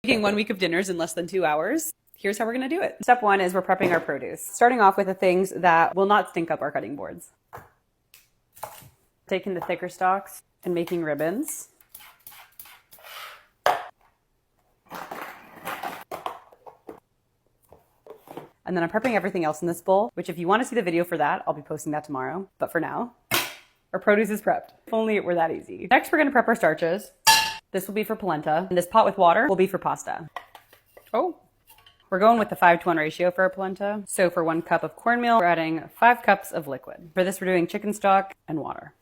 Making 1 week of dinners in less than 2 hours. Here's how we're gonna do it. Step one is we're prepping our produce. Starting off with the things that will not stink up our cutting boards. Taking the thicker stalks and making ribbons. And then I'm prepping everything else in this bowl, which if you want to see the video for that, I'll be posting that tomorrow. But for now, our produce is prepped. If only it were that easy. Next, we're gonna prep our starches. This will be for polenta, and this pot with water will be for pasta. Oh, we're going with the 5-to-1 ratio for our polenta. So for 1 cup of cornmeal, we're adding 5 cups of liquid. For this, we're doing chicken stock and water.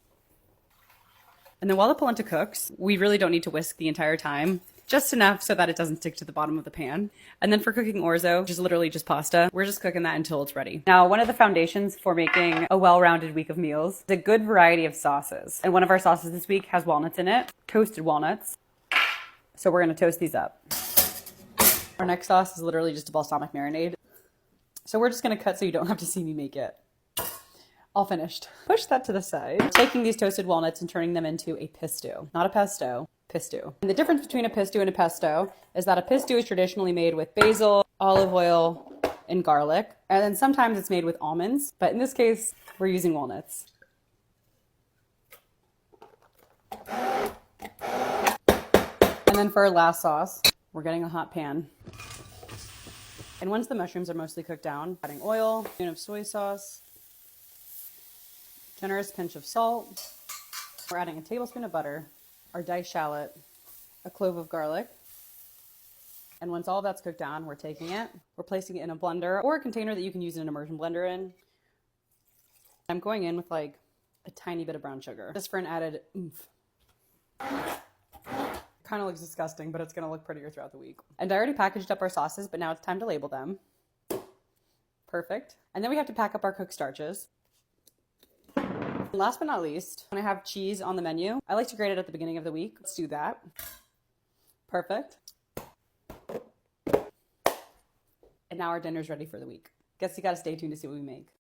And then while the polenta cooks, we really don't need to whisk the entire time. Just enough so that it doesn't stick to the bottom of the pan. And then for cooking orzo, which is literally just pasta, we're just cooking that until it's ready. Now, one of the foundations for making a well-rounded week of meals is a good variety of sauces. And one of our sauces this week has walnuts in it, toasted walnuts. So we're gonna toast these up. Our next sauce is literally just a balsamic marinade. So we're just gonna cut so you don't have to see me make it. All finished. Push that to the side. Taking these toasted walnuts and turning them into a pisto. Not a pesto. Pisto. And the difference between a pisto and a pesto is that a pisto is traditionally made with basil, olive oil, and garlic. And then sometimes it's made with almonds, but in this case, we're using walnuts. And then for our last sauce, we're getting a hot pan. And once the mushrooms are mostly cooked down, adding oil, a spoon of soy sauce, generous pinch of salt. We're adding a tablespoon of butter, our diced shallot, a clove of garlic. And once all of that's cooked down, we're taking it, we're placing it in a blender or a container that you can use an immersion blender in. I'm going in with like a tiny bit of brown sugar, just for an added oomph. Kind of looks disgusting, but it's gonna look prettier throughout the week. And I already packaged up our sauces, but now it's time to label them. Perfect. And then we have to pack up our cooked starches. Last but not least, when I have cheese on the menu, I like to grate it at the beginning of the week. Let's do that. Perfect. And now our dinner's ready for the week. Guess you gotta stay tuned to see what we make.